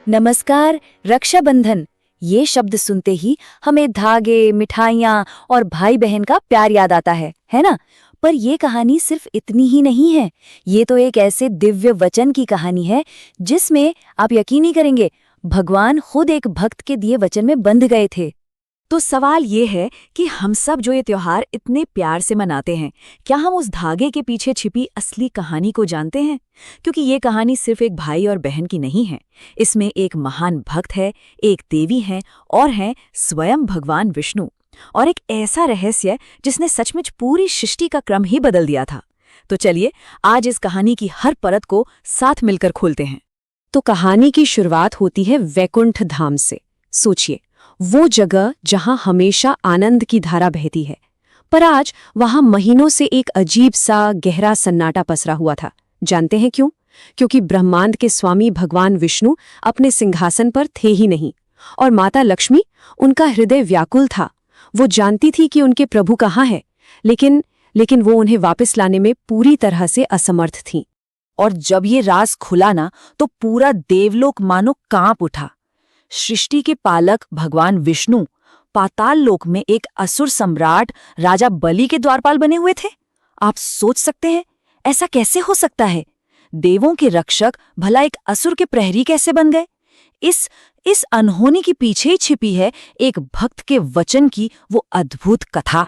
नमस्कार। रक्षाबंधन ये शब्द सुनते ही हमें धागे, मिठाइयाँ और भाई बहन का प्यार याद आता है ना? पर ये कहानी सिर्फ इतनी ही नहीं है। ये तो एक ऐसे दिव्य वचन की कहानी है जिसमें आप यकीन नहीं करेंगे, भगवान खुद एक भक्त के दिए वचन में बंध गए थे। तो सवाल ये है कि हम सब जो ये त्योहार इतने प्यार से मनाते हैं, क्या हम उस धागे के पीछे छिपी असली कहानी को जानते हैं? क्योंकि ये कहानी सिर्फ एक भाई और बहन की नहीं है। इसमें एक महान भक्त है, एक देवी है और हैं स्वयं भगवान विष्णु। और एक ऐसा रहस्य जिसने सचमुच पूरी सृष्टि का क्रम ही बदल दिया था। तो चलिए आज इस कहानी की हर परत को साथ मिलकर खोलते हैं। तो कहानी की शुरुआत होती है वैकुंठ धाम से। सोचिए, वो जगह जहां हमेशा आनंद की धारा बहती है, पर आज वहां महीनों से एक अजीब सा गहरा सन्नाटा पसरा हुआ था। जानते हैं क्यों? क्योंकि ब्रह्मांड के स्वामी भगवान विष्णु अपने सिंहासन पर थे ही नहीं, और माता लक्ष्मी, उनका हृदय व्याकुल था। वो जानती थी कि उनके प्रभु कहाँ है, लेकिन वो उन्हें वापस लाने में पूरी तरह से असमर्थ थीं। और जब ये राज खुला ना, तो पूरा देवलोक मानो कांप उठा। सृष्टि के पालक भगवान विष्णु पाताल लोक में एक असुर सम्राट राजा बलि के द्वारपाल बने हुए थे। आप सोच सकते हैं ऐसा कैसे हो सकता है? देवों के रक्षक भला एक असुर के प्रहरी कैसे बन गए? इस अनहोनी के पीछे ही छिपी है एक भक्त के वचन की वो अद्भुत कथा।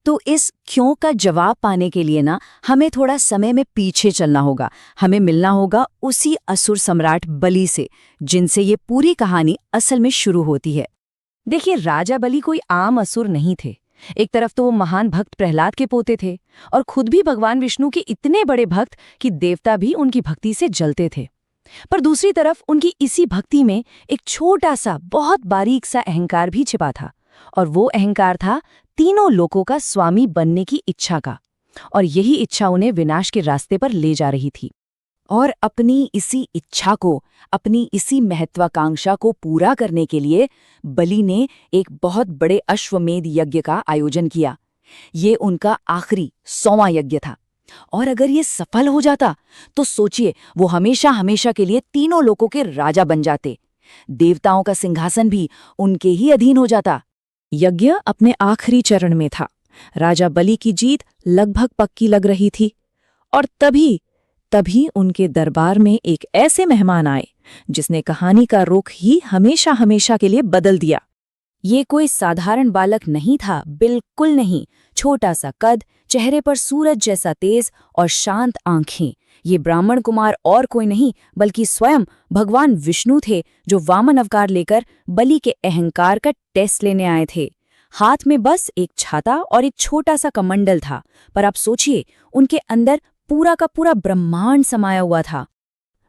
तो इस क्यों का जवाब पाने के लिए ना, हमें थोड़ा समय में पीछे चलना होगा। हमें मिलना होगा उसी असुर सम्राट बलि से, जिनसे ये पूरी कहानी असल में शुरू होती है। देखिए, राजा बलि कोई आम असुर नहीं थे। एक तरफ तो वो महान भक्त प्रहलाद के पोते थे और खुद भी भगवान विष्णु के इतने बड़े भक्त कि देवता भी उनकी भक्ति से जलते थे। पर दूसरी तरफ उनकी इसी भक्ति में एक छोटा सा, बहुत बारीक सा अहंकार भी छिपा था। और वो अहंकार था तीनों लोकों का स्वामी बनने की इच्छा का। और यही इच्छा उन्हें विनाश के रास्ते पर ले जा रही थी। और अपनी इसी इच्छा को, अपनी इसी महत्वाकांक्षा को पूरा करने के लिए बलि ने एक बहुत बड़े अश्वमेध यज्ञ का आयोजन किया। ये उनका आखिरी 100वां यज्ञ था। और अगर ये सफल हो जाता तो सोचिए, वो हमेशा हमेशा के लिए तीनों लोकों के राजा बन जाते। देवताओं का सिंहासन भी उनके ही अधीन हो जाता। यज्ञ अपने आखिरी चरण में था। राजा बलि की जीत लगभग पक्की लग रही थी। और तभी उनके दरबार में एक ऐसे मेहमान आए जिसने कहानी का रुख ही हमेशा हमेशा के लिए बदल दिया। ये कोई साधारण बालक नहीं था, बिल्कुल नहीं। छोटा सा कद, चेहरे पर सूरज जैसा तेज और शांत आंखें। ये ब्राह्मण कुमार और कोई नहीं बल्कि स्वयं भगवान विष्णु थे, जो वामन अवतार लेकर बलि के अहंकार का टेस्ट लेने आए थे। हाथ में बस एक छाता और एक छोटा सा कमंडल था, पर आप सोचिए, उनके अंदर पूरा का पूरा ब्रह्मांड समाया हुआ था।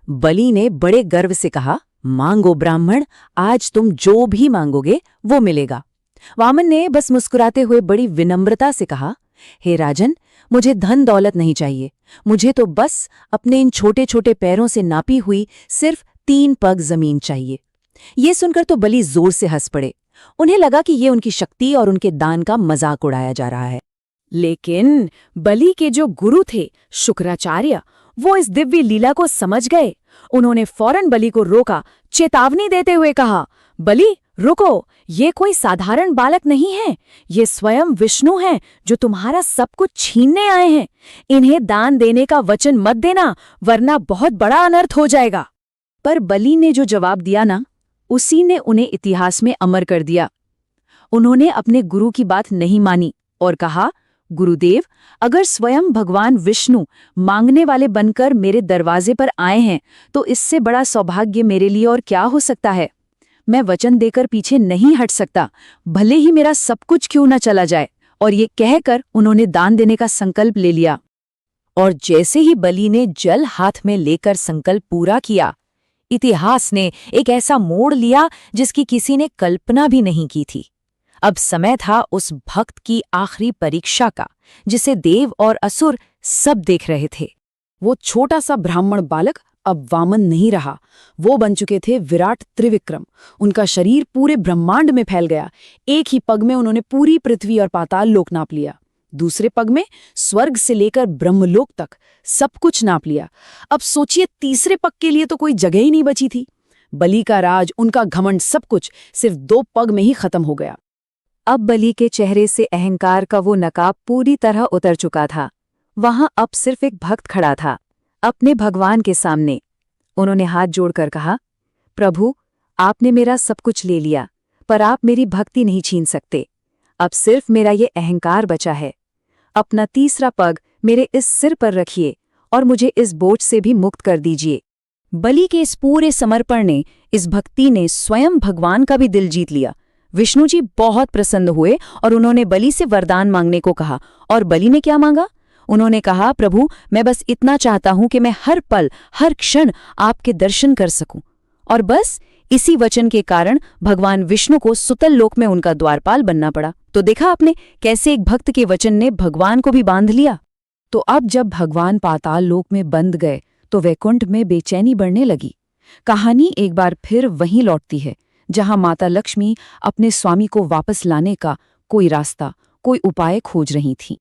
बलि ने बड़े गर्व से कहा, मांगो ब्राह्मण, आज तुम जो भी मांगोगे वो मिलेगा। वामन ने बस मुस्कुराते हुए बड़ी विनम्रता से कहा, हे राजन, मुझे धन दौलत नहीं चाहिए। मुझे तो बस अपने इन छोटे छोटे पैरों से नापी हुई सिर्फ 3 पग जमीन चाहिए। ये सुनकर तो बलि जोर से हंस पड़े। उन्हें लगा कि ये उनकी शक्ति और उनके दान का मजाक उड़ाया जा रहा है। लेकिन बलि के जो गुरु थे, शुक्राचार्य, वो इस दिव्य लीला को समझ गए। उन्होंने फौरन बलि को रोका, चेतावनी देते हुए कहा, बलि रुको, ये कोई साधारण बालक नहीं है। ये स्वयं विष्णु हैं, जो तुम्हारा सब कुछ छीनने आए हैं। इन्हें दान देने का वचन मत देना, वरना बहुत बड़ा अनर्थ हो जाएगा। पर बलि ने जो जवाब दिया ना, उसी ने उन्हें इतिहास में अमर कर दिया। उन्होंने अपने गुरु की बात नहीं मानी और कहा, गुरुदेव, अगर स्वयं भगवान विष्णु मांगने वाले बनकर मेरे दरवाजे पर आए हैं, तो इससे बड़ा सौभाग्य मेरे लिए और क्या हो सकता है। मैं वचन देकर पीछे नहीं हट सकता, भले ही मेरा सब कुछ क्यों न चला जाए। और ये कहकर उन्होंने दान देने का संकल्प ले लिया। और जैसे ही बलि ने जल हाथ में लेकर संकल्प पूरा किया, इतिहास ने एक ऐसा मोड़ लिया जिसकी किसी ने कल्पना भी नहीं की थी। अब समय था उस भक्त की आखिरी परीक्षा का, जिसे देव और असुर सब देख रहे थे। वो छोटा सा ब्राह्मण बालक अब वामन नहीं रहा, वो बन चुके थे विराट त्रिविक्रम। उनका शरीर पूरे ब्रह्मांड में फैल गया। एक ही पग में उन्होंने पूरी पृथ्वी और पाताल लोक नाप लिया। दूसरे पग में स्वर्ग से लेकर ब्रह्मलोक तक सब कुछ नाप लिया। अब सोचिए, तीसरे पग के लिए तो कोई जगह ही नहीं बची थी। बलि का राज, उनका घमंड, सब कुछ सिर्फ 2 पग में ही खत्म हो गया। अब बलि के चेहरे से अहंकार का वो नकाब पूरी तरह उतर चुका था। वहां अब सिर्फ एक भक्त खड़ा था, अपने भगवान के सामने। उन्होंने हाथ जोड़कर कहा, प्रभु, आपने मेरा सब कुछ ले लिया, पर आप मेरी भक्ति नहीं छीन सकते। अब सिर्फ मेरा ये अहंकार बचा है। अपना तीसरा पग मेरे इस सिर पर रखिए और मुझे इस बोझ से भी मुक्त कर दीजिए। बलि के इस पूरे समर्पण ने, इस भक्ति ने स्वयं भगवान का भी दिल जीत लिया। विष्णु जी बहुत प्रसन्न हुए और उन्होंने बलि से वरदान मांगने को कहा। और बलि ने क्या मांगा? उन्होंने कहा, प्रभु, मैं बस इतना चाहता हूं कि मैं हर पल, हर क्षण आपके दर्शन कर सकूं। और बस इसी वचन के कारण भगवान विष्णु को सुतल लोक में उनका द्वारपाल बनना पड़ा। तो देखा आपने कैसे एक भक्त के वचन ने भगवान को भी बांध लिया। तो अब जब भगवान पाताल लोक में बंद गए तो वैकुंठ में बेचैनी बढ़ने लगी। कहानी एक बार फिर वहीं लौटती है जहां माता लक्ष्मी अपने स्वामी को वापस लाने का कोई रास्ता, कोई उपाय खोज रही थीं।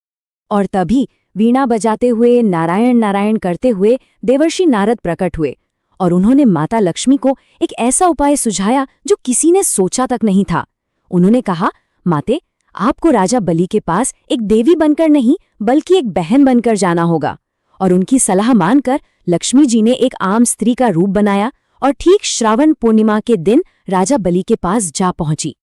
और तभी वीणा बजाते हुए, नारायण नारायण करते हुए देवर्षि नारद प्रकट हुए और उन्होंने माता लक्ष्मी को एक ऐसा उपाय सुझाया जो किसी ने सोचा तक नहीं था। उन्होंने कहा, माते, आपको राजा बलि के पास एक देवी बनकर नहीं बल्कि एक बहन बनकर जाना होगा। और उनकी सलाह मानकर लक्ष्मी जी ने एक आम स्त्री का रूप बनाया और ठीक श्रावण पूर्णिमा के दिन राजा बलि के पास जा पहुंची।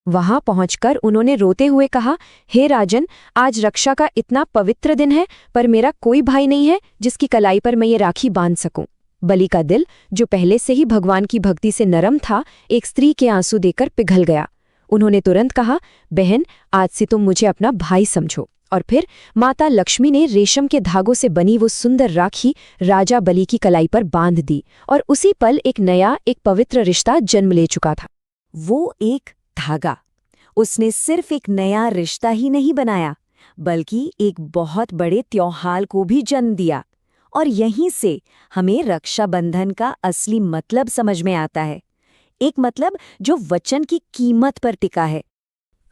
वहां पहुंचकर उन्होंने रोते हुए कहा, हे राजन, आज रक्षा का इतना पवित्र दिन है, पर मेरा कोई भाई नहीं है जिसकी कलाई पर मैं ये राखी बांध सकूं। बलि का दिल, जो पहले से ही भगवान की भक्ति से नरम था, एक स्त्री के आंसू देकर पिघल गया। उन्होंने तुरंत कहा, बहन, आज से तुम मुझे अपना भाई समझो। और फिर माता लक्ष्मी ने रेशम के धागों से बनी वो सुंदर राखी राजा बलि की कलाई पर बांध दी और उसी पल एक नया, एक पवित्र रिश्ता जन्म ले चुका था। वो एक धागा, उसने सिर्फ एक नया रिश्ता ही नहीं बनाया बल्कि एक बहुत बड़े त्योहार को भी जन्म दिया। और यहीं से हमें रक्षाबंधन का असली मतलब समझ में आता है, एक मतलब जो वचन की कीमत पर टिका है।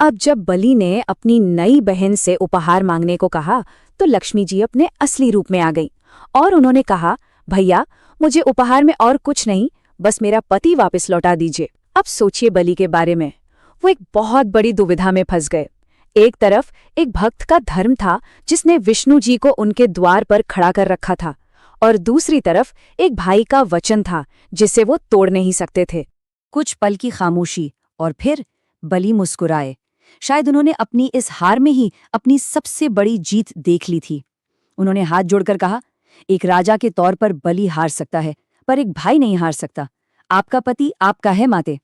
अब जब बलि ने अपनी नई बहन से उपहार मांगने को कहा तो लक्ष्मी जी अपने असली रूप में आ गई और उन्होंने कहा, भैया, मुझे उपहार में और कुछ नहीं, बस मेरा पति वापस लौटा दीजिए। अब सोचिए बलि के बारे में। वो एक बहुत बड़ी दुविधा में फंस गए। एक तरफ एक भक्त का धर्म था जिसने विष्णु जी को उनके द्वार पर खड़ा कर रखा था, और दूसरी तरफ एक भाई का वचन था जिसे वो तोड़ नहीं सकते थे। कुछ पल की खामोशी और फिर बलि मुस्कुराए। शायद उन्होंने अपनी इस हार में ही अपनी सबसे बड़ी जीत देख ली थी। उन्होंने हाथ जोड़कर कहा, एक राजा के तौर पर बलि हार सकता है, पर एक भाई नहीं हार सकता। आपका पति आपका है, माते।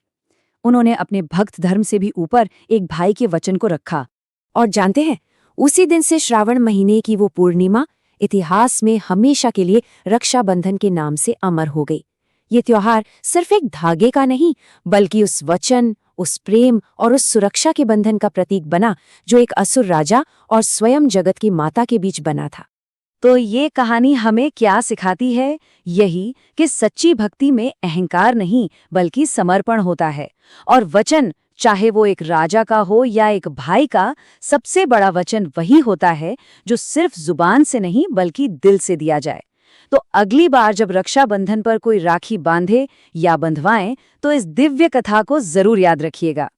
उन्होंने अपने भक्त धर्म से भी ऊपर एक भाई के वचन को रखा। और जानते हैं, उसी दिन से श्रावण महीने की वो पूर्णिमा इतिहास में हमेशा के लिए रक्षाबंधन के नाम से अमर हो गई। ये त्योहार सिर्फ एक धागे का नहीं बल्कि उस वचन, उस प्रेम और उस सुरक्षा के बंधन का प्रतीक बना जो एक असुर राजा और स्वयं जगत की माता के बीच बना था। तो ये कहानी हमें क्या सिखाती है? यही कि सच्ची भक्ति में अहंकार नहीं बल्कि समर्पण होता है, और वचन, चाहे वो एक राजा का हो या एक भाई का, सबसे बड़ा वचन वही होता है जो सिर्फ जुबान से नहीं बल्कि दिल से दिया जाए। तो अगली बार जब रक्षाबंधन पर कोई राखी बांधे या बंधवाएं तो इस दिव्य कथा को जरूर याद रखिएगा।